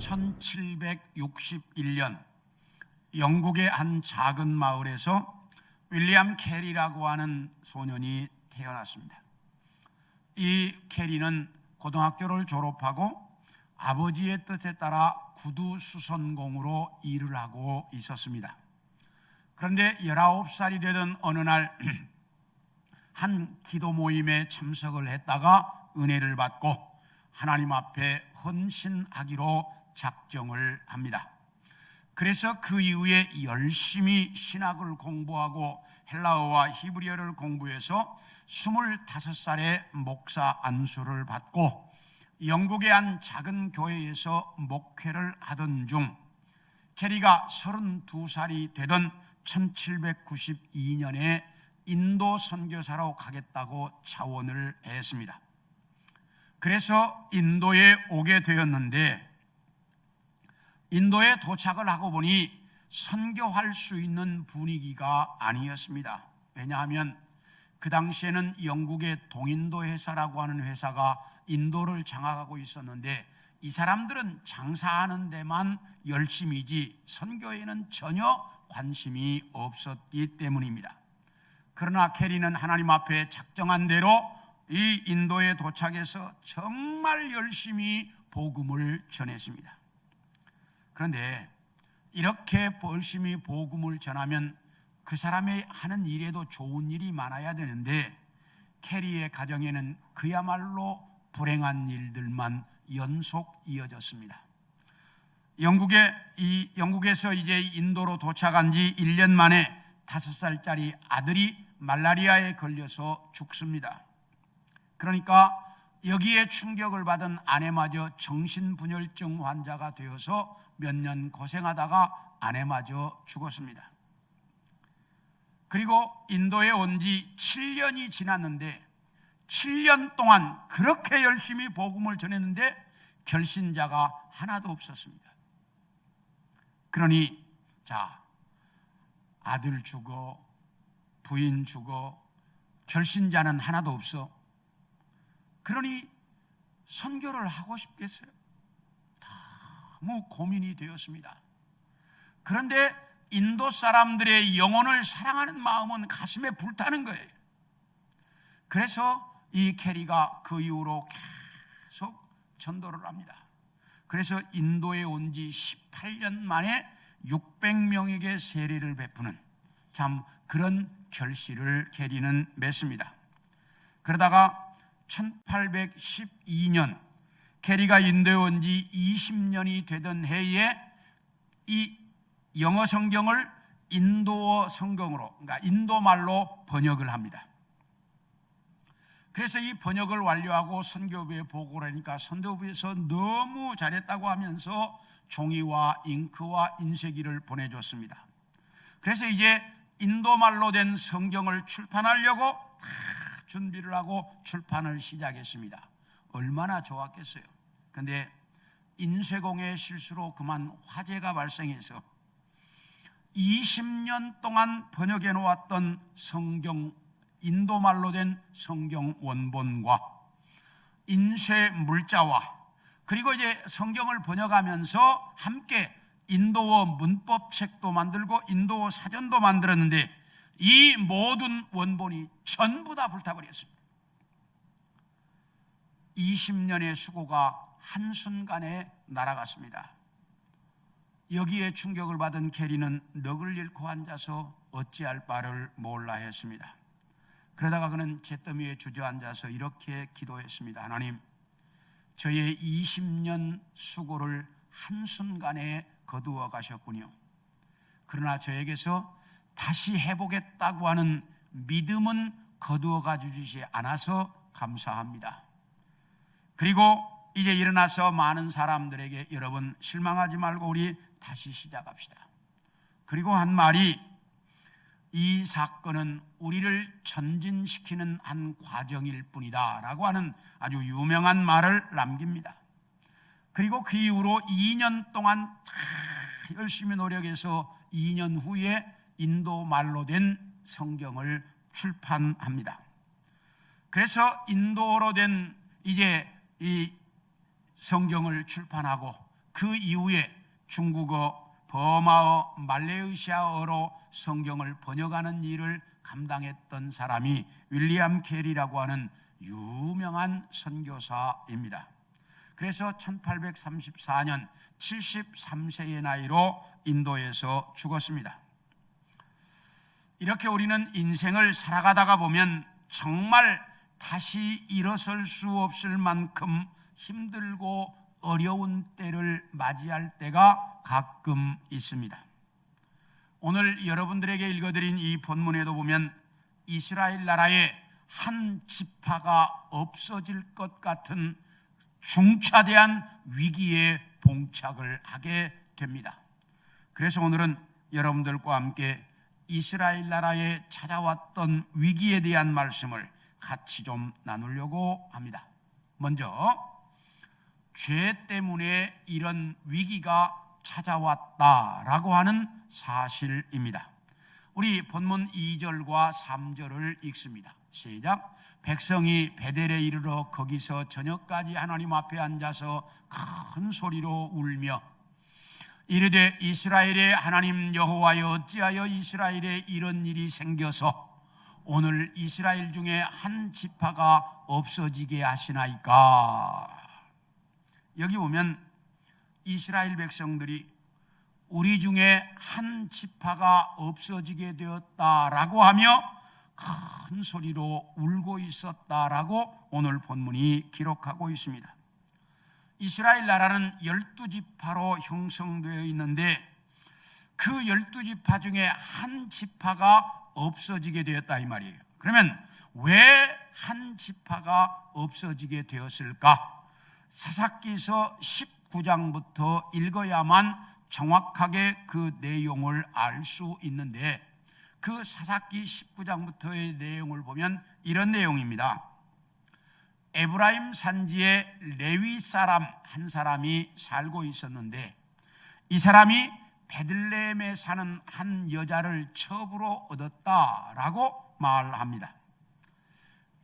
1761년 영국의 한 작은 마을에서 윌리엄 캐리라고 하는 소년이 태어났습니다. 이 캐리는 고등학교를 졸업하고 아버지의 뜻에 따라 구두 수선공으로 일을 하고 있었습니다. 그런데 19살이 되던 어느 날 한 기도 모임에 참석을 했다가 은혜를 받고 하나님 앞에 헌신하기로 작정을 합니다. 그래서 그 이후에 열심히 신학을 공부하고 헬라어와 히브리어를 공부해서 25살에 목사 안수를 받고 영국의 한 작은 교회에서 목회를 하던 중 캐리가 32살이 되던 1792년에 인도 선교사로 가겠다고 차원을 했습니다. 그래서 인도에 오게 되었는데 인도에 도착을 하고 보니 선교할 수 있는 분위기가 아니었습니다. 왜냐하면 그 당시에는 영국의 동인도 회사라고 하는 회사가 인도를 장악하고 있었는데 이 사람들은 장사하는 데만 열심이지 선교에는 전혀 관심이 없었기 때문입니다. 그러나 캐리는 하나님 앞에 작정한 대로 이 인도에 도착해서 정말 열심히 복음을 전했습니다. 그런데 이렇게 열심히 복음을 전하면 그 사람이 하는 일에도 좋은 일이 많아야 되는데 캐리의 가정에는 그야말로 불행한 일들만 연속 이어졌습니다. 영국에서 이제 인도로 도착한 지 1년 만에 5살짜리 아들이 말라리아에 걸려서 죽습니다. 그러니까 여기에 충격을 받은 아내마저 정신분열증 환자가 되어서 몇 년 고생하다가 아내마저 죽었습니다. 그리고 인도에 온 지 7년이 지났는데 7년 동안 그렇게 열심히 복음을 전했는데 결신자가 하나도 없었습니다. 그러니 아들 죽어, 부인 죽어, 결신자는 하나도 없어. 그러니 선교를 하고 싶겠어요? 너무 고민이 되었습니다. 그런데 인도 사람들의 영혼을 사랑하는 마음은 가슴에 불타는 거예요. 그래서 이 캐리가 그 이후로 계속 전도를 합니다. 그래서 인도에 온 지 18년 만에 600명에게 세례를 베푸는 참 그런 결실을 캐리는 맺습니다. 그러다가 1812년 캐리가 인도에 온 지 20년이 되던 해에 이 영어 성경을 인도어 성경으로, 그러니까 인도말로 번역을 합니다. 그래서 이 번역을 완료하고 선교부에 보고를 하니까 선교부에서 너무 잘했다고 하면서 종이와 잉크와 인쇄기를 보내줬습니다. 그래서 이제 인도말로 된 성경을 출판하려고 다 준비를 하고 출판을 시작했습니다. 얼마나 좋았겠어요. 그런데 인쇄공의 실수로 그만 화재가 발생해서 20년 동안 번역해 놓았던 성경, 인도말로 된 성경 원본과 인쇄 물자와 그리고 이제 성경을 번역하면서 함께 인도어 문법 책도 만들고 인도어 사전도 만들었는데 이 모든 원본이 전부 다 불타버렸습니다. 20년의 수고가 한순간에 날아갔습니다. 여기에 충격을 받은 캐리는 넋을 잃고 앉아서 어찌할 바를 몰라 했습니다. 그러다가 그는 잿더미에 주저앉아서 이렇게 기도했습니다. 하나님, 저의 20년 수고를 한순간에 거두어 가셨군요. 그러나 저에게서 다시 해보겠다고 하는 믿음은 거두어 가주시지 않아서 감사합니다. 그리고 이제 일어나서 많은 사람들에게 여러분 실망하지 말고 우리 다시 시작합시다. 그리고 한 말이 이 사건은 우리를 전진시키는 한 과정일 뿐이다 라고 하는 아주 유명한 말을 남깁니다. 그리고 그 이후로 2년 동안 다 열심히 노력해서 2년 후에 인도 말로 된 성경을 출판합니다. 그래서 인도어로 된 이제 이 성경을 출판하고 그 이후에 중국어, 버마어, 말레이시아어로 성경을 번역하는 일을 감당했던 사람이 윌리엄 캐리라고 하는 유명한 선교사입니다. 그래서 1834년 73세의 나이로 인도에서 죽었습니다. 이렇게 우리는 인생을 살아가다가 보면 정말 다시 일어설 수 없을 만큼 힘들고 어려운 때를 맞이할 때가 가끔 있습니다. 오늘 여러분들에게 읽어드린 이 본문에도 보면 이스라엘 나라의 한 지파가 없어질 것 같은 중차대한 위기에 봉착을 하게 됩니다. 그래서 오늘은 여러분들과 함께 이스라엘 나라에 찾아왔던 위기에 대한 말씀을 같이 좀 나누려고 합니다. 먼저 죄 때문에 이런 위기가 찾아왔다라고 하는 사실입니다. 우리 본문 2절과 3절을 읽습니다. 시작. 백성이 베델에 이르러 거기서 저녁까지 하나님 앞에 앉아서 큰 소리로 울며 이르되 이스라엘의 하나님 여호와여 어찌하여 이스라엘에 이런 일이 생겨서 오늘 이스라엘 중에 한 지파가 없어지게 하시나이까. 여기 보면 이스라엘 백성들이 우리 중에 한 지파가 없어지게 되었다라고 하며 큰 소리로 울고 있었다라고 오늘 본문이 기록하고 있습니다. 이스라엘 나라는 12지파로 형성되어 있는데 그 12지파 중에 한 지파가 없어지게 되었다 이 말이에요. 그러면 왜 한 지파가 없어지게 되었을까? 사사기서 19장부터 읽어야만 정확하게 그 내용을 알 수 있는데 그 사사기 19장부터의 내용을 보면 이런 내용입니다. 에브라임 산지에 레위 사람 한 사람이 살고 있었는데 이 사람이 베들레헴에 사는 한 여자를 첩으로 얻었다라고 말합니다.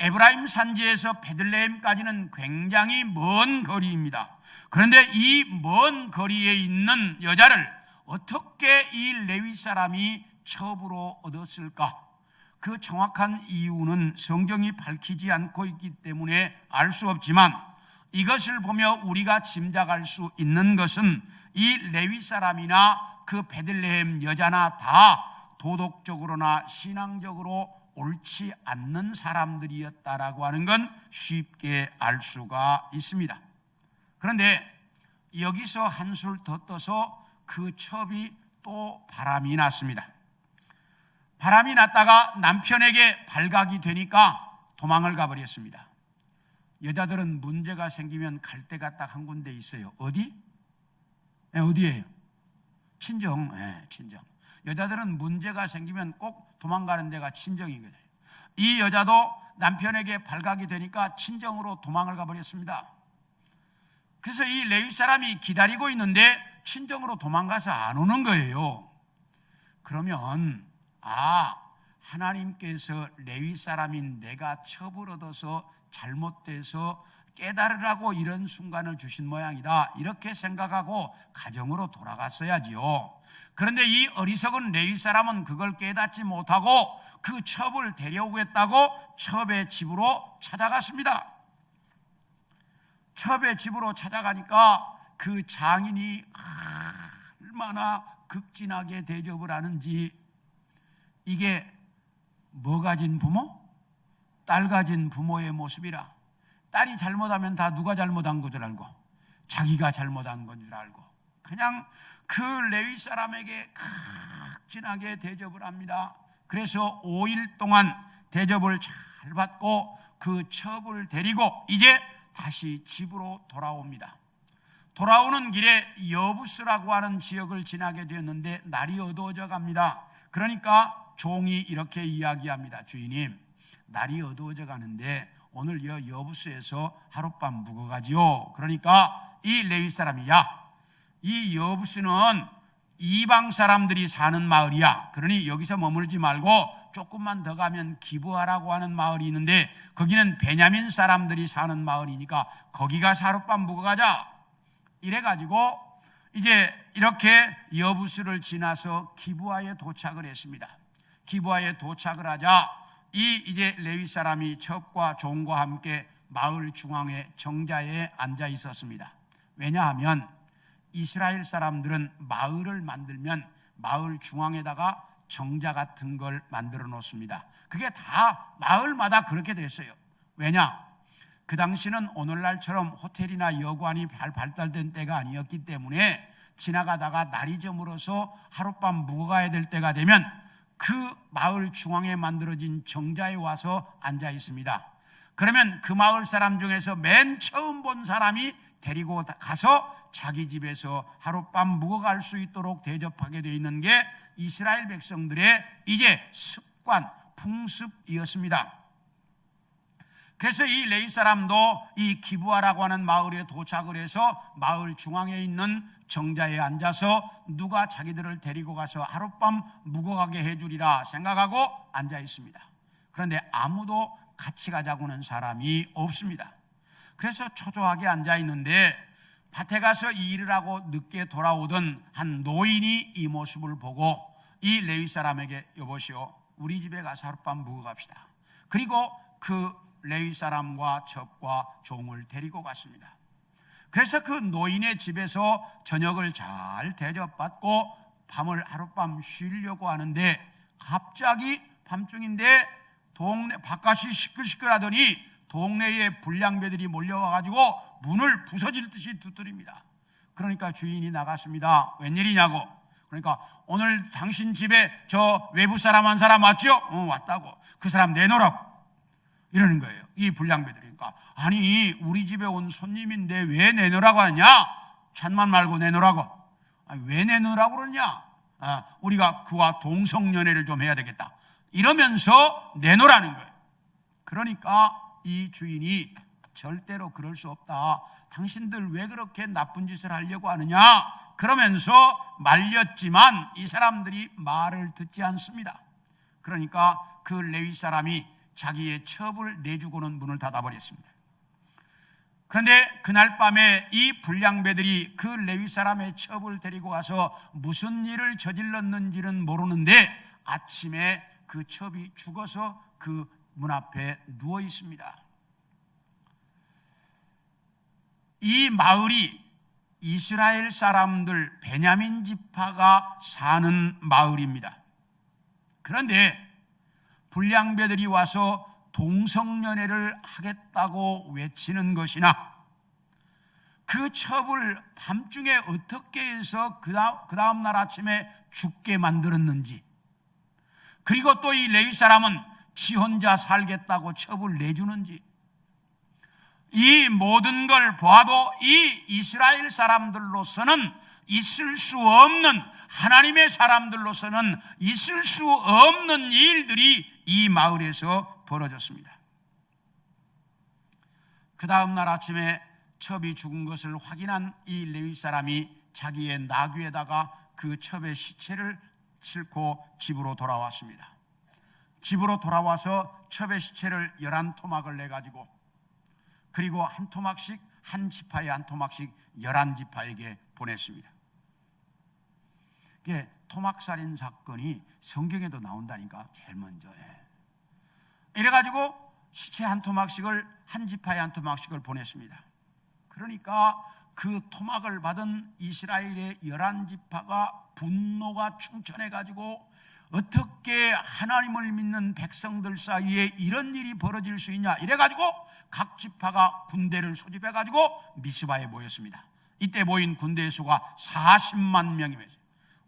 에브라임 산지에서 베들레헴까지는 굉장히 먼 거리입니다. 그런데 이 먼 거리에 있는 여자를 어떻게 이 레위 사람이 첩으로 얻었을까? 그 정확한 이유는 성경이 밝히지 않고 있기 때문에 알 수 없지만 이것을 보며 우리가 짐작할 수 있는 것은 이 레위 사람이나 그 베들레헴 여자나 다 도덕적으로나 신앙적으로 옳지 않는 사람들이었다라고 하는 건 쉽게 알 수가 있습니다. 그런데 여기서 한술 더 떠서 그 첩이 또 바람이 났습니다. 바람이 났다가 남편에게 발각이 되니까 도망을 가버렸습니다. 여자들은 문제가 생기면 갈 데가 딱 한 군데 있어요. 어디? 어디예요? 친정. 친정. 여자들은 문제가 생기면 꼭 도망가는 데가 친정이거든요. 이 여자도 남편에게 발각이 되니까 친정으로 도망을 가버렸습니다. 그래서 이 레위 사람이 기다리고 있는데 친정으로 도망가서 안 오는 거예요. 그러면 하나님께서 레위 사람인 내가 첩을 얻어서 잘못돼서 깨달으라고 이런 순간을 주신 모양이다 이렇게 생각하고 가정으로 돌아갔어야지요. 그런데 이 어리석은 레위 사람은 그걸 깨닫지 못하고 그 첩을 데려오겠다고 첩의 집으로 찾아갔습니다. 첩의 집으로 찾아가니까 그 장인이 얼마나 극진하게 대접을 하는지, 이게 뭐 가진 부모? 딸 가진 부모의 모습이라. 딸이 잘못하면 다 누가 잘못한 건 줄 알고 자기가 잘못한 건 줄 알고 그냥 그 레위 사람에게 극진하게 대접을 합니다. 그래서 5일 동안 대접을 잘 받고 그 첩을 데리고 이제 다시 집으로 돌아옵니다. 돌아오는 길에 여부스라고 하는 지역을 지나게 되었는데 날이 어두워져 갑니다. 그러니까 종이 이렇게 이야기합니다. 주인님, 날이 어두워져 가는데 오늘 여부스에서 하룻밤 묵어가지요. 그러니까 이 레위 사람이 이 여부스는 이방 사람들이 사는 마을이야. 그러니 여기서 머물지 말고 조금만 더 가면 기브아라고 하는 마을이 있는데 거기는 베냐민 사람들이 사는 마을이니까 거기 가서 하룻밤 묵어가자. 이래가지고 이제 이렇게 여부스를 지나서 기브아에 도착을 했습니다. 기브아에 도착을 하자 이제 레위 사람이 첩과 종과 함께 마을 중앙에 정자에 앉아 있었습니다. 왜냐하면 이스라엘 사람들은 마을을 만들면 마을 중앙에다가 정자 같은 걸 만들어 놓습니다. 그게 다 마을마다 그렇게 됐어요. 왜냐? 그 당시는 오늘날처럼 호텔이나 여관이 발달된 때가 아니었기 때문에 지나가다가 날이 저물어서 하룻밤 묵어가야 될 때가 되면 그 마을 중앙에 만들어진 정자에 와서 앉아 있습니다. 그러면 그 마을 사람 중에서 맨 처음 본 사람이 데리고 가서 자기 집에서 하룻밤 묵어갈 수 있도록 대접하게 되어 있는 게 이스라엘 백성들의 이제 습관, 풍습이었습니다. 그래서 이 레위 사람도 이 기브아라고 하는 마을에 도착을 해서 마을 중앙에 있는 정자에 앉아서 누가 자기들을 데리고 가서 하룻밤 묵어가게 해주리라 생각하고 앉아 있습니다. 그런데 아무도 같이 가자고는 사람이 없습니다. 그래서 초조하게 앉아 있는데 밭에 가서 이 일을 하고 늦게 돌아오던 한 노인이 이 모습을 보고 이 레위 사람에게 여보시오, 우리 집에 가서 하룻밤 묵어갑시다. 그리고 그 레위 사람과 첩과 종을 데리고 갔습니다. 그래서 그 노인의 집에서 저녁을 잘 대접받고 밤을 하룻밤 쉬려고 하는데 갑자기 밤중인데 동네 바깥이 시끌시끌하더니 동네에 불량배들이 몰려와가지고 문을 부서질 듯이 두드립니다. 그러니까 주인이 나갔습니다. 웬일이냐고. 그러니까 오늘 당신 집에 저 외부 사람 한 사람 왔죠? 왔다고. 그 사람 내놓으라고 이러는 거예요. 이 불량배들이. 그러니까 아니 우리 집에 온 손님인데 왜 내놓으라고 하냐? 찬만 말고 내놓으라고. 아니, 왜 내놓으라고 그러냐? 우리가 그와 동성연애를 좀 해야 되겠다. 이러면서 내놓으라는 거예요. 그러니까 이 주인이 절대로 그럴 수 없다. 당신들 왜 그렇게 나쁜 짓을 하려고 하느냐? 그러면서 말렸지만 이 사람들이 말을 듣지 않습니다. 그러니까 그 레위 사람이 자기의 첩을 내주고는 문을 닫아버렸습니다. 그런데 그날 밤에 이 불량배들이 그 레위 사람의 첩을 데리고 가서 무슨 일을 저질렀는지는 모르는데 아침에 그 첩이 죽어서 그 문 앞에 누워 있습니다. 이 마을이 이스라엘 사람들 베냐민 지파가 사는 마을입니다. 그런데 불량배들이 와서 동성연애를 하겠다고 외치는 것이나 그 첩을 밤중에 어떻게 해서 그 다음 날 아침에 죽게 만들었는지, 그리고 또 이 레위 사람은 지 혼자 살겠다고 첩을 내주는지, 이 모든 걸 봐도 이 이스라엘 사람들로서는 있을 수 없는, 하나님의 사람들로서는 있을 수 없는 일들이 이 마을에서 벌어졌습니다. 그 다음 날 아침에 첩이 죽은 것을 확인한 이 레위 사람이 자기의 나귀에다가 그 첩의 시체를 싣고 집으로 돌아왔습니다. 집으로 돌아와서 첩의 시체를 11토막을 내가지고, 그리고 한 토막씩, 한 지파에 한 토막씩 11지파에게 보냈습니다. 이게 토막살인 사건이 성경에도 나온다니까, 제일 먼저. 이래가지고 시체 한 토막씩을, 한 지파에 한 토막씩을 보냈습니다. 그러니까 그 토막을 받은 이스라엘의 11지파가 분노가 충천해가지고 어떻게 하나님을 믿는 백성들 사이에 이런 일이 벌어질 수 있냐, 이래가지고 각 지파가 군대를 소집해가지고 미스바에 모였습니다. 이때 모인 군대의 수가 40만 명이면서,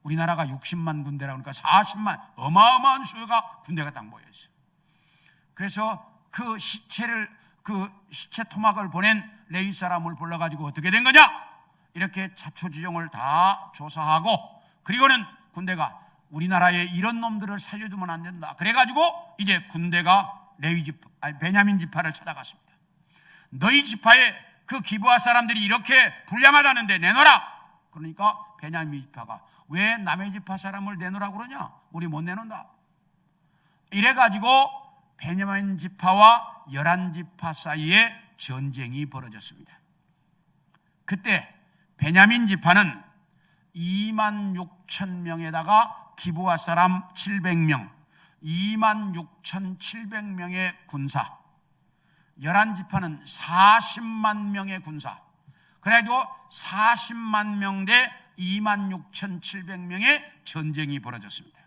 우리나라가 60만 군대라고 하니까 40만, 어마어마한 수가 군대가 딱 모여있어요. 그래서 그 시체 토막을 보낸 레위 사람을 불러가지고 어떻게 된 거냐? 이렇게 자초지종을 다 조사하고, 그리고는 군대가 우리나라에 이런 놈들을 살려두면 안 된다. 그래가지고 이제 군대가 베냐민 지파를 찾아갔습니다. 너희 지파에 그 기브아 사람들이 이렇게 불량하다는데 내놓으라. 그러니까 베냐민 지파가 왜 남의 지파 사람을 내놓으라고 그러냐? 우리 못 내놓는다. 이래가지고 베냐민 지파와 11지파 사이에 전쟁이 벌어졌습니다. 그때 베냐민 지파는 2만 6천 명에다가 기브아 사람 700명, 2만 6,700명의 군사, 11지파는 40만 명의 군사, 그래도 40만 명 대 2만 6,700명의 전쟁이 벌어졌습니다.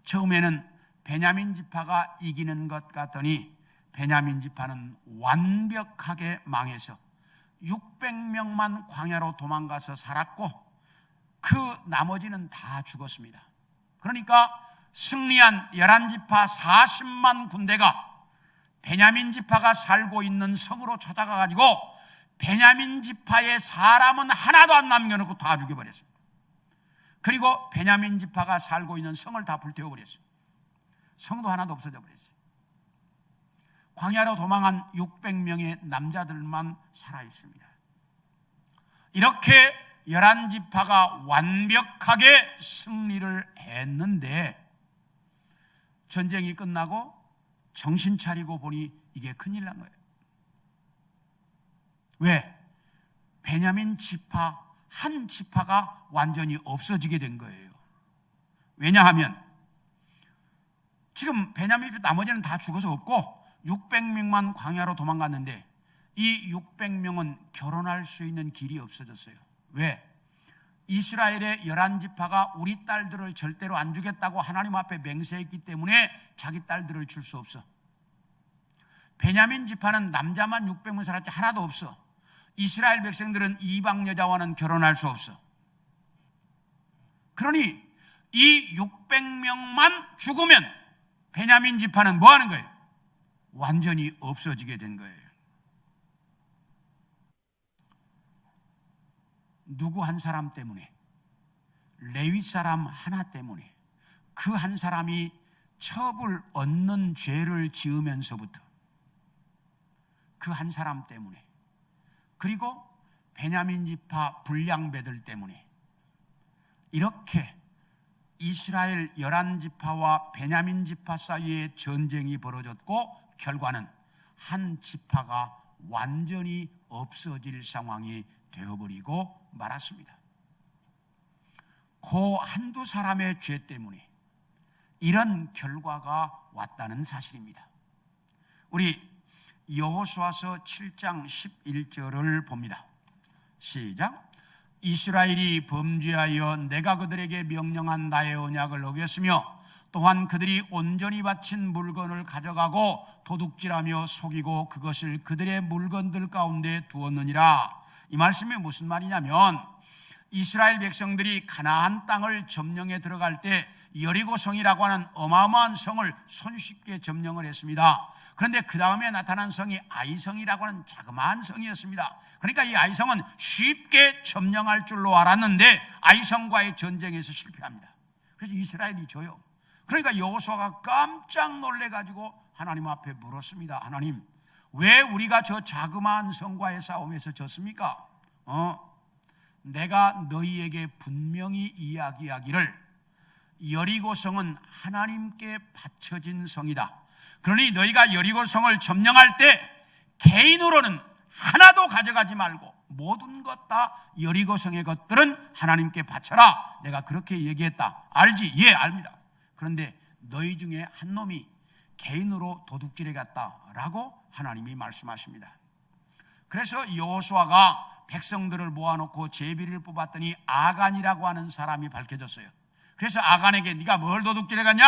처음에는 베냐민 지파가 이기는 것 같더니 베냐민 지파는 완벽하게 망해서 600명만 광야로 도망가서 살았고 그 나머지는 다 죽었습니다. 그러니까 승리한 11지파 40만 군대가 베냐민 지파가 살고 있는 성으로 찾아가 가지고 베냐민 지파의 사람은 하나도 안 남겨놓고 다 죽여버렸습니다. 그리고 베냐민 지파가 살고 있는 성을 다 불태워버렸어요. 성도 하나도 없어져 버렸어요. 광야로 도망한 600명의 남자들만 살아있습니다. 이렇게 11지파가 완벽하게 승리를 했는데 전쟁이 끝나고 정신 차리고 보니 이게 큰일 난 거예요. 왜? 베냐민 지파 한 지파가 완전히 없어지게 된 거예요. 왜냐하면 지금 베냐민 지파 나머지는 다 죽어서 없고 600명만 광야로 도망갔는데 이 600명은 결혼할 수 있는 길이 없어졌어요. 왜? 이스라엘의 11지파가 우리 딸들을 절대로 안 주겠다고 하나님 앞에 맹세했기 때문에 자기 딸들을 줄 수 없어. 베냐민 지파는 남자만 600명 살았지 하나도 없어. 이스라엘 백성들은 이방 여자와는 결혼할 수 없어. 그러니 이 600명만 죽으면 베냐민 지파는 뭐 하는 거예요? 완전히 없어지게 된 거예요. 누구 한 사람 때문에, 레위 사람 하나 때문에, 그 한 사람이 첩을 얻는 죄를 지으면서부터 그 한 사람 때문에, 그리고 베냐민 지파 불량배들 때문에 이렇게 이스라엘 11지파와 베냐민 지파 사이에 전쟁이 벌어졌고 결과는 한 지파가 완전히 없어질 상황이 되어버리고 말았습니다. 그 한두 사람의 죄 때문에 이런 결과가 왔다는 사실입니다. 우리 여호수아서 7장 11절을 봅니다. 시작. 이스라엘이 범죄하여 내가 그들에게 명령한 나의 언약을 어겼으며 또한 그들이 온전히 바친 물건을 가져가고 도둑질하며 속이고 그것을 그들의 물건들 가운데 두었느니라. 이 말씀이 무슨 말이냐면 이스라엘 백성들이 가나안 땅을 점령해 들어갈 때 여리고성이라고 하는 어마어마한 성을 손쉽게 점령을 했습니다. 그런데 그 다음에 나타난 성이 아이성이라고 하는 자그마한 성이었습니다. 그러니까 이 아이성은 쉽게 점령할 줄로 알았는데 아이성과의 전쟁에서 실패합니다. 그래서 이스라엘이 져요. 그러니까 여호수아가 깜짝 놀래가지고 하나님 앞에 물었습니다. 하나님, 왜 우리가 저 자그마한 성과의 싸움에서 졌습니까? 내가 너희에게 분명히 이야기하기를 여리고성은 하나님께 바쳐진 성이다. 그러니 너희가 여리고성을 점령할 때 개인으로는 하나도 가져가지 말고 모든 것 다 여리고성의 것들은 하나님께 바쳐라. 내가 그렇게 얘기했다. 알지? 예, 압니다. 그런데 너희 중에 한 놈이 개인으로 도둑질해 갔다라고 하나님이 말씀하십니다. 그래서 여호수아가 백성들을 모아놓고 제비를 뽑았더니 아간이라고 하는 사람이 밝혀졌어요. 그래서 아간에게 네가 뭘 도둑질해 갔냐?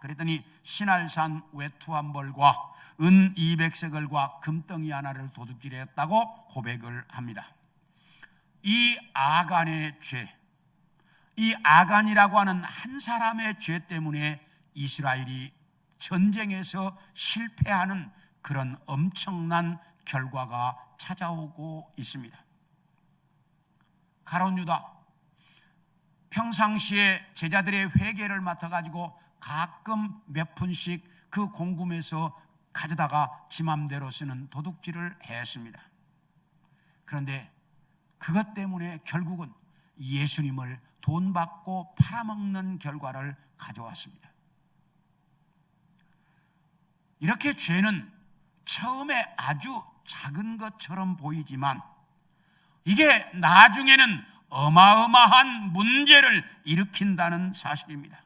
그랬더니 신할산 외투 한 벌과 은 200세겔과 금덩이 하나를 도둑질했다고 고백을 합니다. 이 아간의 죄, 이 아간이라고 하는 한 사람의 죄 때문에 이스라엘이 전쟁에서 실패하는 그런 엄청난 결과가 찾아오고 있습니다. 가룟 유다, 평상시에 제자들의 회개를 맡아가지고 가끔 몇 푼씩 그 공금에서 가져다가 지 맘대로 쓰는 도둑질을 했습니다. 그런데 그것 때문에 결국은 예수님을 돈 받고 팔아먹는 결과를 가져왔습니다. 이렇게 죄는 처음에 아주 작은 것처럼 보이지만 이게 나중에는 어마어마한 문제를 일으킨다는 사실입니다.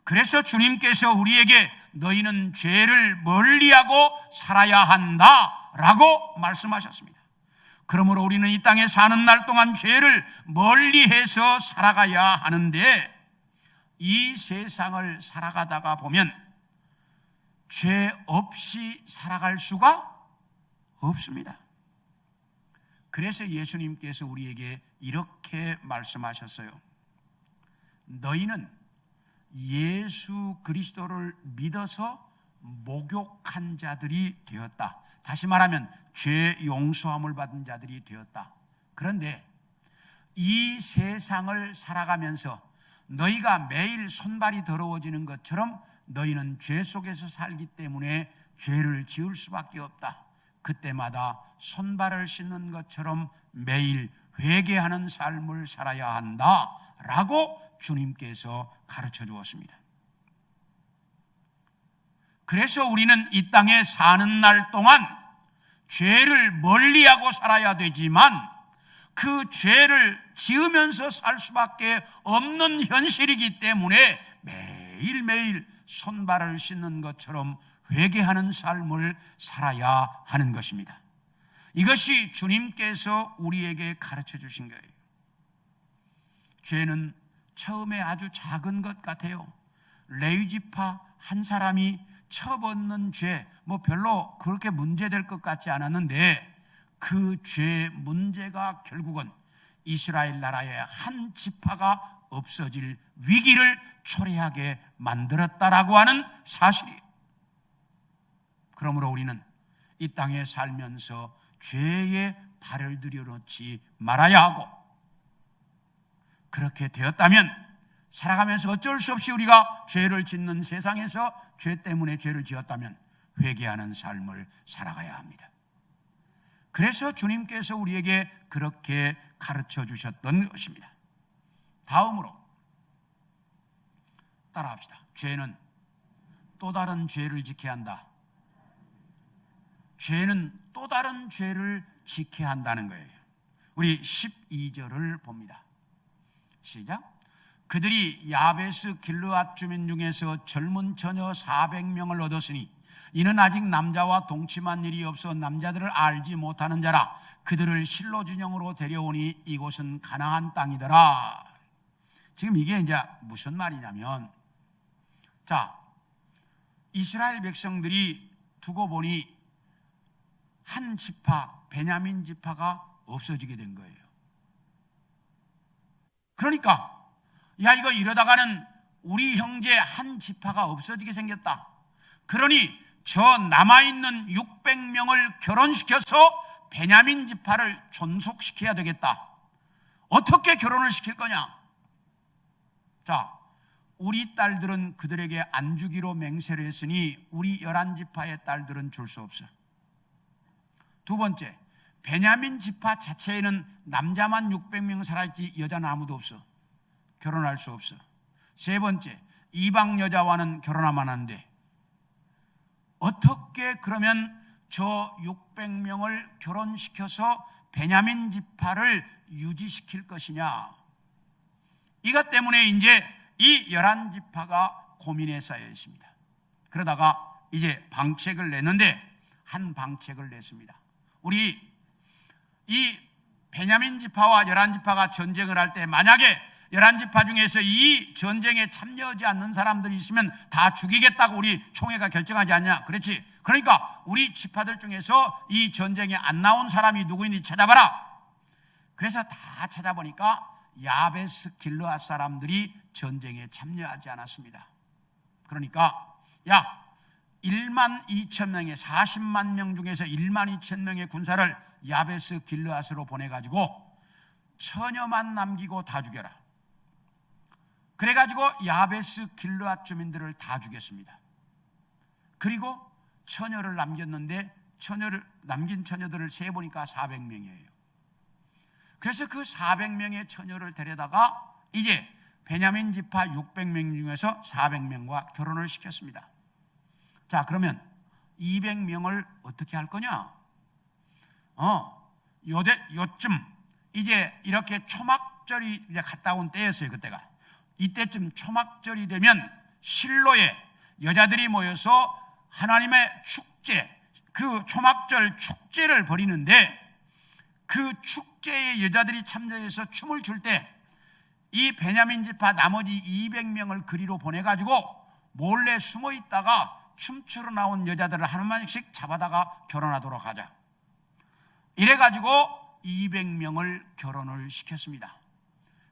그래서 주님께서 우리에게 너희는 죄를 멀리하고 살아야 한다라고 말씀하셨습니다. 그러므로 우리는 이 땅에 사는 날 동안 죄를 멀리해서 살아가야 하는데, 이 세상을 살아가다가 보면 죄 없이 살아갈 수가 없습니다. 그래서 예수님께서 우리에게 이렇게 말씀하셨어요. 너희는 예수 그리스도를 믿어서 목욕한 자들이 되었다. 다시 말하면 죄 용서함을 받은 자들이 되었다. 그런데 이 세상을 살아가면서 너희가 매일 손발이 더러워지는 것처럼 너희는 죄 속에서 살기 때문에 죄를 지을 수밖에 없다. 그때마다 손발을 씻는 것처럼 매일 회개하는 삶을 살아야 한다라고 주님께서 가르쳐 주었습니다. 그래서 우리는 이 땅에 사는 날 동안 죄를 멀리하고 살아야 되지만, 그 죄를 지으면서 살 수밖에 없는 현실이기 때문에 매일매일 손발을 씻는 것처럼 회개하는 삶을 살아야 하는 것입니다. 이것이 주님께서 우리에게 가르쳐 주신 거예요. 죄는 처음에 아주 작은 것 같아요. 레위지파 한 사람이 쳐벗는 죄, 별로 그렇게 문제될 것 같지 않았는데, 그 죄 문제가 결국은 이스라엘 나라의 한 지파가 없어질 위기를 초래하게 만들었다라고 하는 사실이에요. 그러므로 우리는 이 땅에 살면서 죄에 발을 들여놓지 말아야 하고, 그렇게 되었다면 살아가면서 어쩔 수 없이 우리가 죄를 짓는 세상에서 죄 때문에 죄를 지었다면 회개하는 삶을 살아가야 합니다. 그래서 주님께서 우리에게 그렇게 가르쳐 주셨던 것입니다. 다음으로 따라합시다. 죄는 또 다른 죄를 지켜야 한다. 죄는 또 다른 죄를 지켜야 한다는 거예요. 우리 12절을 봅니다. 시작. 그들이 야베스 길르앗 주민 중에서 젊은 처녀 400명을 얻었으니 이는 아직 남자와 동침한 일이 없어 남자들을 알지 못하는 자라. 그들을 실로 진영으로 데려오니 이곳은 가나안 땅이더라. 지금 이게 이제 무슨 말이냐면, 자, 이스라엘 백성들이 두고 보니 한 지파, 베냐민 지파가 없어지게 된 거예요. 그러니까 야, 이거 이러다가는 우리 형제 한 지파가 없어지게 생겼다. 그러니 저 남아있는 600명을 결혼시켜서 베냐민 지파를 존속시켜야 되겠다. 어떻게 결혼을 시킬 거냐? 자, 우리 딸들은 그들에게 안 주기로 맹세를 했으니 우리 11지파의 딸들은 줄 수 없어. 두 번째, 베냐민 지파 자체에는 남자만 600명 살아있지 여자는 아무도 없어. 결혼할 수 없어. 세 번째, 이방 여자와는 결혼하면 안 돼. 어떻게 그러면 저 600명을 결혼시켜서 베냐민 지파를 유지시킬 것이냐? 이것 때문에 이제 이 11지파가 고민에 쌓여 있습니다. 그러다가 이제 방책을 냈는데 한 방책을 냈습니다. 우리 이 베냐민 지파와 11지파가 전쟁을 할 때 만약에 11지파 중에서 이 전쟁에 참여하지 않는 사람들이 있으면 다 죽이겠다고 우리 총회가 결정하지 않냐? 그렇지. 그러니까 우리 지파들 중에서 이 전쟁에 안 나온 사람이 누구인지 찾아봐라. 그래서 다 찾아보니까 야베스 길르앗 사람들이 전쟁에 참여하지 않았습니다. 그러니까 1만 2천 명의 40만 명 중에서 1만 2천 명의 군사를 야베스 길르앗으로 보내가지고 처녀만 남기고 다 죽여라. 그래가지고 야베스 길르앗 주민들을 다 죽였습니다. 그리고 처녀를 남겼는데 남긴 처녀들을 세보니까 400명이에요. 그래서 그 400명의 처녀를 데려다가 이제 베냐민 지파 600명 중에서 400명과 결혼을 시켰습니다. 자, 그러면 200명을 어떻게 할 거냐? 요쯤 이제 이렇게 초막절이 이제 갔다 온 때였어요. 그때가. 이때쯤 초막절이 되면 실로에 여자들이 모여서 하나님의 축제, 그 초막절 축제를 벌이는데, 그 축제에 여자들이 참여해서 춤을 출 때 이 베냐민 지파 나머지 200명을 그리로 보내가지고 몰래 숨어 있다가 춤추러 나온 여자들을 한 마디씩 잡아다가 결혼하도록 하자. 이래가지고 200명을 결혼을 시켰습니다.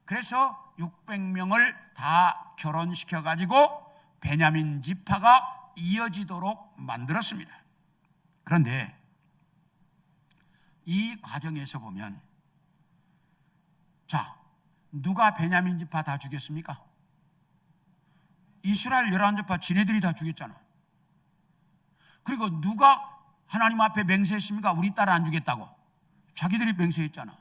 그래서 600명을 다 결혼시켜가지고 베냐민 지파가 이어지도록 만들었습니다. 그런데 이 과정에서 보면, 자, 누가 베냐민 지파 다 죽였습니까? 이스라엘 11지파 지네들이 다 죽였잖아. 그리고 누가 하나님 앞에 맹세했습니까? 우리 딸 안 주겠다고. 자기들이 맹세했잖아.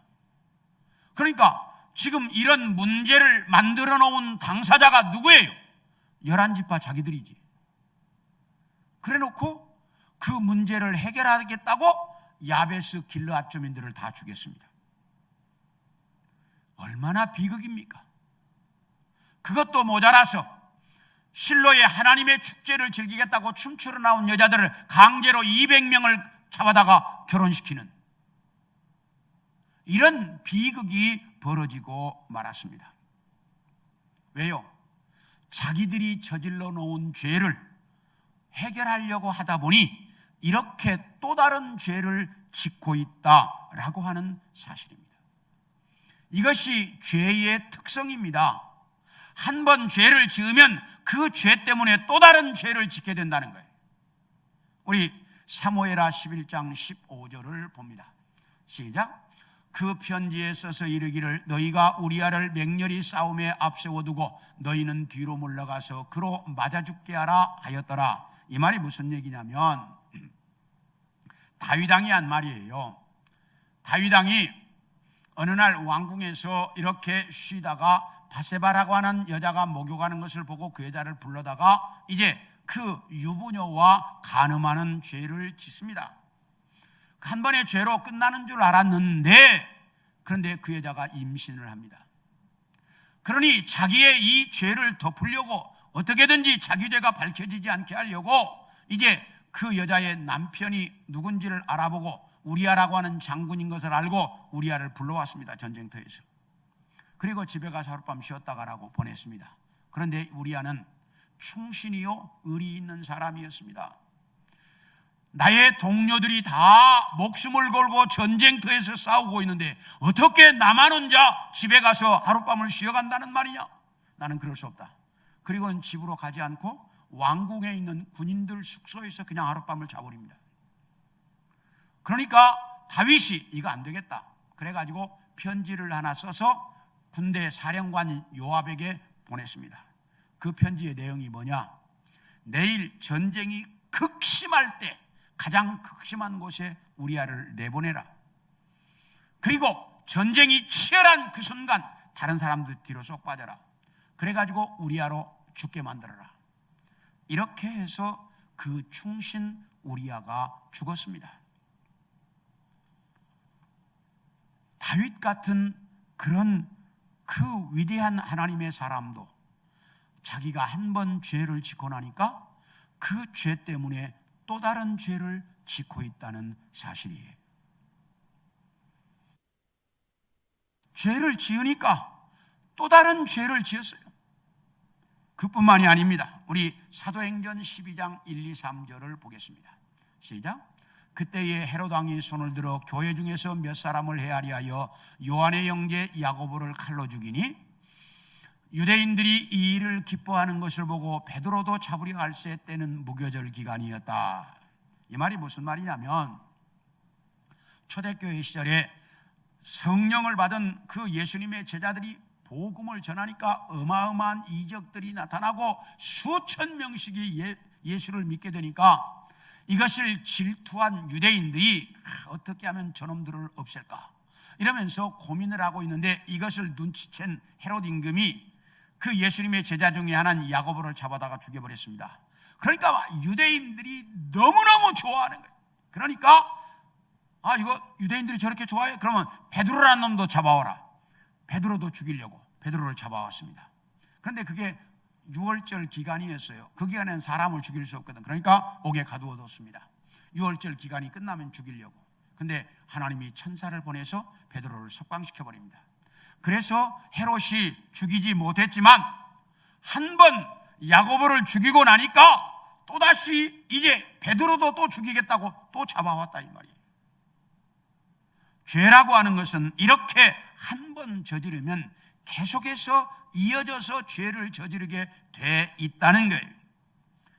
그러니까 지금 이런 문제를 만들어 놓은 당사자가 누구예요? 11지파 자기들이지. 그래 놓고 그 문제를 해결하겠다고 야베스 길르앗 주민들을 다 죽였습니다. 얼마나 비극입니까? 그것도 모자라서 실로에 하나님의 축제를 즐기겠다고 춤추러 나온 여자들을 강제로 200명을 잡아다가 결혼시키는 이런 비극이 벌어지고 말았습니다. 왜요? 자기들이 저질러 놓은 죄를 해결하려고 하다 보니 이렇게 또 다른 죄를 짓고 있다라고 하는 사실입니다. 이것이 죄의 특성입니다. 한 번 죄를 지으면 그 죄 때문에 또 다른 죄를 짓게 된다는 거예요. 우리 사무엘하 11장 15절을 봅니다. 시작. 그 편지에 써서 이르기를 너희가 우리아를 맹렬히 싸움에 앞세워두고 너희는 뒤로 물러가서 그로 맞아 죽게 하라 하였더라. 이 말이 무슨 얘기냐면 다윗 왕이 한 말이에요. 다윗 왕이 어느 날 왕궁에서 이렇게 쉬다가 바세바라고 하는 여자가 목욕하는 것을 보고 그 여자를 불러다가 이제 그 유부녀와 간음하는 죄를 짓습니다. 한 번의 죄로 끝나는 줄 알았는데, 그런데 그 여자가 임신을 합니다. 그러니 자기의 이 죄를 덮으려고 어떻게든지 자기 죄가 밝혀지지 않게 하려고 이제 그 여자의 남편이 누군지를 알아보고 우리아라고 하는 장군인 것을 알고 우리아를 불러왔습니다. 전쟁터에서. 그리고 집에 가서 하룻밤 쉬었다 가라고 보냈습니다. 그런데 우리아는 충신이요 의리 있는 사람이었습니다. 나의 동료들이 다 목숨을 걸고 전쟁터에서 싸우고 있는데 어떻게 나만 혼자 집에 가서 하룻밤을 쉬어간다는 말이냐? 나는 그럴 수 없다. 그리고는 집으로 가지 않고 왕궁에 있는 군인들 숙소에서 그냥 하룻밤을 자버립니다. 그러니까 다윗이 이거 안 되겠다. 그래가지고 편지를 하나 써서 군대 사령관인 요압에게 보냈습니다. 그 편지의 내용이 뭐냐? 내일 전쟁이 극심할 때 가장 극심한 곳에 우리아를 내보내라. 그리고 전쟁이 치열한 그 순간 다른 사람들 뒤로 쏙 빠져라. 그래가지고 우리아로 죽게 만들어라. 이렇게 해서 그 충신 우리아가 죽었습니다. 다윗 같은 그런 그 위대한 하나님의 사람도 자기가 한 번 죄를 짓고 나니까 그 죄 때문에 또 다른 죄를 짓고 있다는 사실이에요. 죄를 지으니까 또 다른 죄를 지었어요. 그뿐만이 아닙니다. 우리 사도행전 12장 1, 2, 3절을 보겠습니다. 시작. 그때에 헤롯 왕이 손을 들어 교회 중에서 몇 사람을 헤아리 하여 요한의 형제 야고보를 칼로 죽이니 유대인들이 이 일을 기뻐하는 것을 보고 베드로도 잡으려 할세 때는 무교절 기간이었다. 이 말이 무슨 말이냐면 초대교회 시절에 성령을 받은 그 예수님의 제자들이 복음을 전하니까 어마어마한 이적들이 나타나고 수천 명씩이 예수를 믿게 되니까 이것을 질투한 유대인들이 어떻게 하면 저놈들을 없앨까 이러면서 고민을 하고 있는데 이것을 눈치챈 헤롯 임금이 그 예수님의 제자 중에 하나인 야고보를 잡아다가 죽여버렸습니다. 그러니까 유대인들이 너무너무 좋아하는 거예요. 그러니까 이거 유대인들이 저렇게 좋아해? 그러면 베드로라는 놈도 잡아와라. 베드로도 죽이려고 베드로를 잡아왔습니다. 그런데 그게 6월절 기간이었어요. 그 기간에는 사람을 죽일 수 없거든. 그러니까 옥에 가두어뒀습니다. 6월절 기간이 끝나면 죽이려고. 근데 하나님이 천사를 보내서 베드로를 석방시켜버립니다. 그래서 헤롯이 죽이지 못했지만 한 번 야고보를 죽이고 나니까 또다시 이제 베드로도 또 죽이겠다고 또 잡아왔다 이 말이에요. 죄라고 하는 것은 이렇게 한 번 저지르면 계속해서 이어져서 죄를 저지르게 돼 있다는 거예요.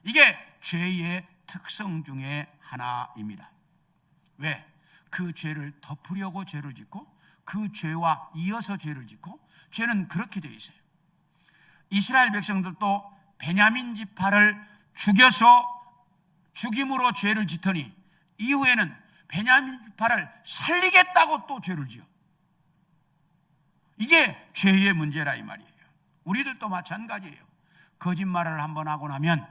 이게 죄의 특성 중에 하나입니다. 왜? 그 죄를 덮으려고 죄를 짓고 그 죄와 이어서 죄를 짓고 죄는 그렇게 되어 있어요. 이스라엘 백성들도 베냐민 지파를 죽임으로 죄를 짓더니 이후에는 베냐민 지파를 살리겠다고 또 죄를 지어. 이게 죄의 문제라 이 말이에요. 우리들도 마찬가지예요. 거짓말을 한번 하고 나면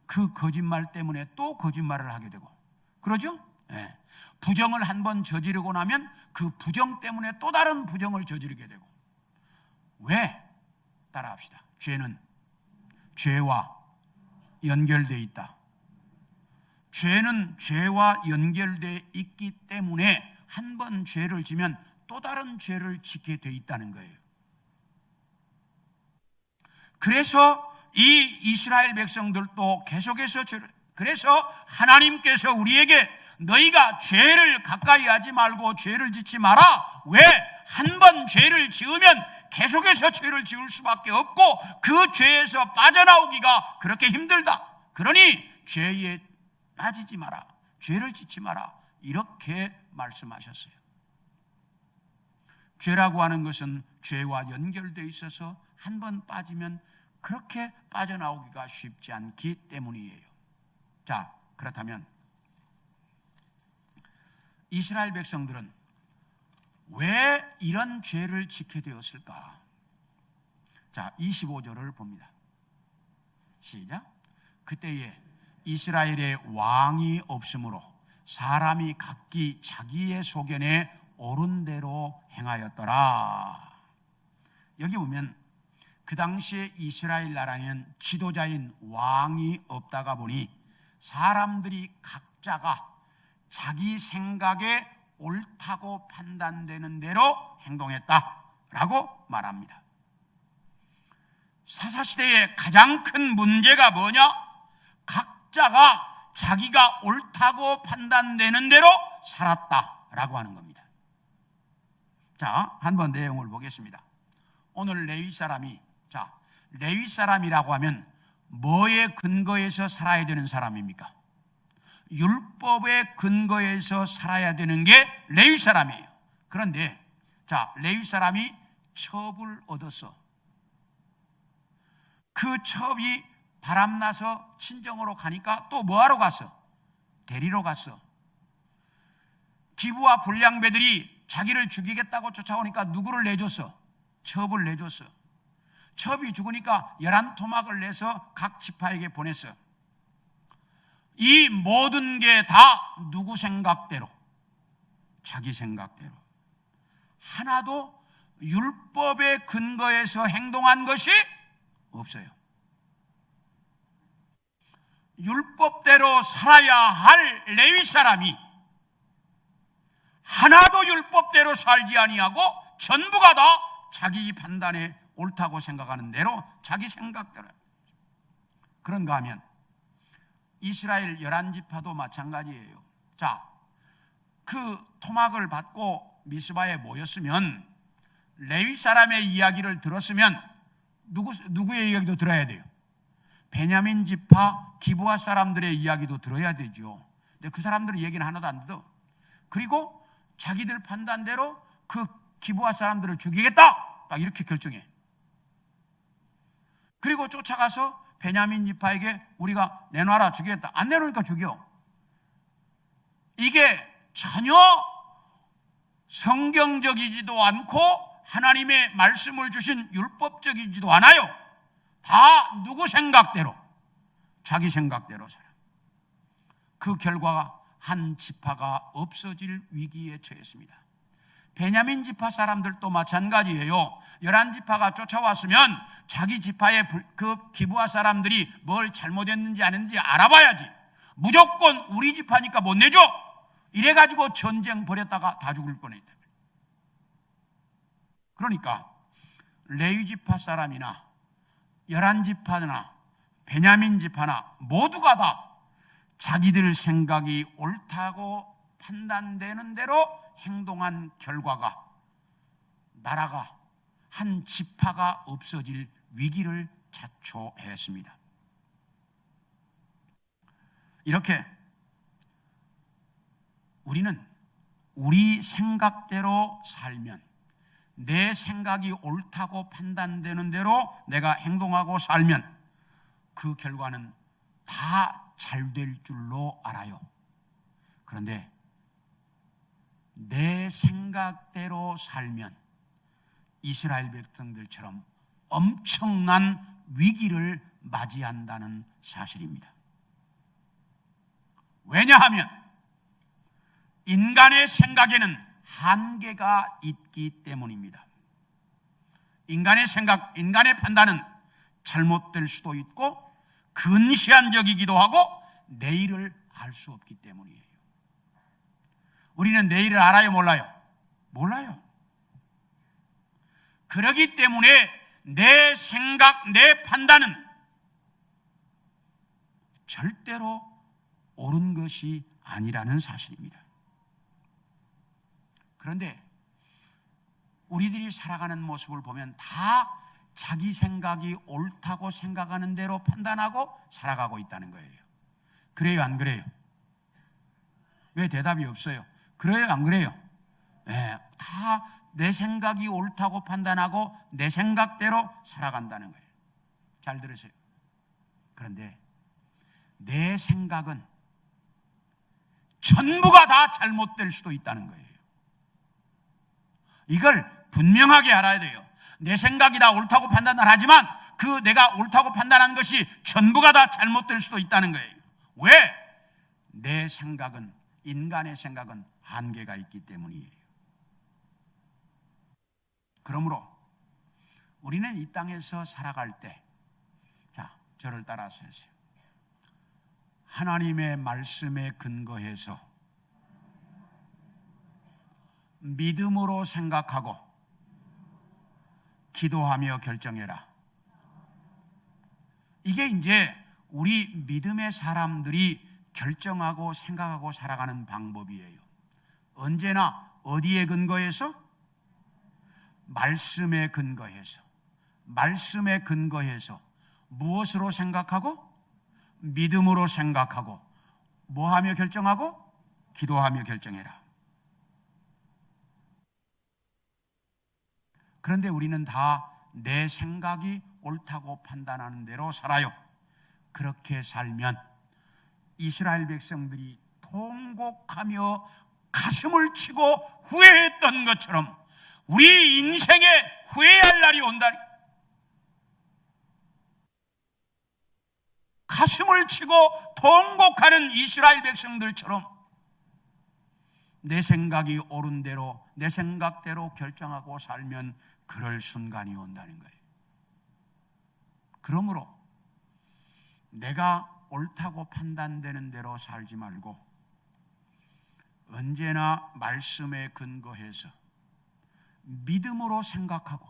그 거짓말 때문에 또 거짓말을 하게 되고 그러죠? 네. 부정을 한번 저지르고 나면 그 부정 때문에 또 다른 부정을 저지르게 되고. 왜? 따라합시다. 죄는 죄와 연결되어 있다. 죄는 죄와 연결되어 있기 때문에 한 번 죄를 지면 또 다른 죄를 짓게 되어 있다는 거예요. 그래서 이 이스라엘 백성들도 계속해서 죄를, 그래서 하나님께서 우리에게 너희가 죄를 가까이 하지 말고 죄를 짓지 마라. 왜? 한 번 죄를 지으면 계속해서 죄를 지을 수밖에 없고 그 죄에서 빠져나오기가 그렇게 힘들다. 그러니 죄에 빠지지 마라. 죄를 짓지 마라. 이렇게 말씀하셨어요. 죄라고 하는 것은 죄와 연결되어 있어서 한 번 빠지면 그렇게 빠져나오기가 쉽지 않기 때문이에요. 자, 그렇다면 이스라엘 백성들은 왜 이런 죄를 짓게 되었을까? 자, 25절을 봅니다. 시작. 그때에 이스라엘의 왕이 없으므로 사람이 각기 자기의 소견에 옳은 대로 행하였더라. 여기 보면 그 당시에 이스라엘 나라는 지도자인 왕이 없다가 보니 사람들이 각자가 자기 생각에 옳다고 판단되는 대로 행동했다라고 말합니다. 사사시대의 가장 큰 문제가 뭐냐? 각자가 자기가 옳다고 판단되는 대로 살았다라고 하는 겁니다. 자, 한번 내용을 보겠습니다. 오늘 레위 사람이, 자, 레위 사람이라고 하면 뭐에 근거해서 살아야 되는 사람입니까? 율법의 근거에서 살아야 되는 게 레위 사람이에요. 그런데 자, 레위 사람이 첩을 얻었어. 그 첩이 바람나서 친정으로 가니까 또 뭐하러 갔어? 데리러 갔어. 기부와 불량배들이 자기를 죽이겠다고 쫓아오니까 누구를 내줬어? 첩을 내줬어. 첩이 죽으니까 11토막을 내서 각 지파에게 보냈어. 이 모든 게 다 누구 생각대로? 자기 생각대로. 하나도 율법에 근거해서 행동한 것이 없어요. 율법대로 살아야 할 레위 사람이 하나도 율법대로 살지 아니하고 전부가 다 자기 판단에 옳다고 생각하는 대로 자기 생각대로. 그런가 하면 이스라엘 11지파도 마찬가지예요. 자, 그 토막을 받고 미스바에 모였으면 레위 사람의 이야기를 들었으면 누구의 이야기도 들어야 돼요? 베냐민 지파 기브아 사람들의 이야기도 들어야 되죠. 근데 그 사람들의 얘기는 하나도 안 들어. 그리고 자기들 판단대로 그 기브아 사람들을 죽이겠다 딱 이렇게 결정해. 그리고 쫓아가서 베냐민 지파에게 우리가 내놔라, 죽이겠다. 안 내놓으니까 죽여. 이게 전혀 성경적이지도 않고 하나님의 말씀을 주신 율법적이지도 않아요. 다 누구 생각대로, 자기 생각대로 살아. 그 결과가 한 지파가 없어질 위기에 처했습니다. 베냐민 지파 사람들도 마찬가지예요. 11지파가 쫓아왔으면 자기 지파의 그 기브아 사람들이 뭘 잘못했는지 아닌지 알아봐야지. 무조건 우리 지파니까 못 내줘 이래가지고 전쟁 벌였다가 다 죽을 뻔했다. 그러니까 레위 지파 사람이나 11지파나 베냐민 지파나 모두가 다 자기들 생각이 옳다고 판단되는 대로 행동한 결과가 나라가 한 지파가 없어질 위기를 자초했습니다. 이렇게 우리는 우리 생각대로 살면, 내 생각이 옳다고 판단되는 대로 내가 행동하고 살면 그 결과는 다 잘 될 줄로 알아요. 그런데 내 생각대로 살면 이스라엘 백성들처럼 엄청난 위기를 맞이한다는 사실입니다. 왜냐하면 인간의 생각에는 한계가 있기 때문입니다. 인간의 생각, 인간의 판단은 잘못될 수도 있고 근시안적이기도 하고 내일을 알 수 없기 때문이에요. 우리는 내일을 알아요, 몰라요? 몰라요. 그렇기 때문에 내 생각, 내 판단은 절대로 옳은 것이 아니라는 사실입니다. 그런데 우리들이 살아가는 모습을 보면 다 자기 생각이 옳다고 생각하는 대로 판단하고 살아가고 있다는 거예요. 그래요, 안 그래요? 왜 대답이 없어요? 그래요, 안 그래요? 네, 다 내 생각이 옳다고 판단하고 내 생각대로 살아간다는 거예요. 잘 들으세요. 그런데 내 생각은 전부가 다 잘못될 수도 있다는 거예요. 이걸 분명하게 알아야 돼요. 내 생각이 다 옳다고 판단을 하지만 그 내가 옳다고 판단한 것이 전부가 다 잘못될 수도 있다는 거예요. 왜? 내 생각은, 인간의 생각은 한계가 있기 때문이에요. 그러므로 우리는 이 땅에서 살아갈 때, 자, 저를 따라서 하세요. 하나님의 말씀에 근거해서 믿음으로 생각하고 기도하며 결정해라. 이게 이제 우리 믿음의 사람들이 결정하고 생각하고 살아가는 방법이에요. 언제나 어디에 근거해서? 말씀에 근거해서. 말씀에 근거해서 무엇으로 생각하고? 믿음으로 생각하고 뭐하며 결정하고? 기도하며 결정해라. 그런데 우리는 다 내 생각이 옳다고 판단하는 대로 살아요. 그렇게 살면 이스라엘 백성들이 통곡하며 가슴을 치고 후회했던 것처럼 우리 인생에 후회할 날이 온다. 가슴을 치고 통곡하는 이스라엘 백성들처럼 내 생각이 옳은 대로, 내 생각대로 결정하고 살면 그럴 순간이 온다는 거예요. 그러므로 내가 옳다고 판단되는 대로 살지 말고 언제나 말씀에 근거해서 믿음으로 생각하고,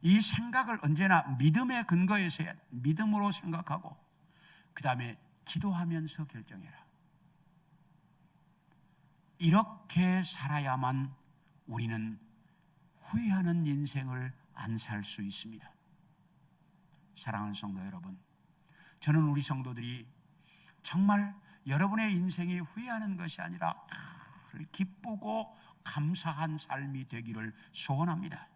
이 생각을 언제나 믿음에 근거해서 해야 돼. 믿음으로 생각하고 그 다음에 기도하면서 결정해라. 이렇게 살아야만 우리는 후회하는 인생을 안 살 수 있습니다. 사랑하는 성도 여러분, 저는 우리 성도들이 정말 여러분의 인생이 후회하는 것이 아니라 늘 기쁘고 감사한 삶이 되기를 소원합니다.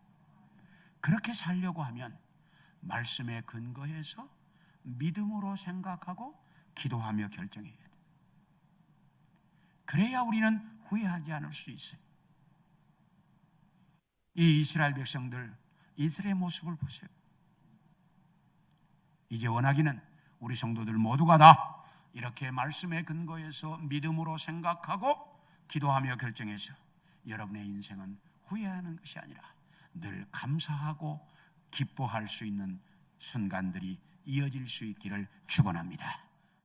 그렇게 살려고 하면 말씀에 근거해서 믿음으로 생각하고 기도하며 결정해야 돼. 그래야 우리는 후회하지 않을 수 있어요. 이 이스라엘 백성들, 이스라엘의 모습을 보세요. 이제 원하기는 우리 성도들 모두가 다 이렇게 말씀에 근거해서 믿음으로 생각하고 기도하며 결정해서 여러분의 인생은 후회하는 것이 아니라 늘 감사하고 기뻐할 수 있는 순간들이 이어질 수 있기를 축원합니다.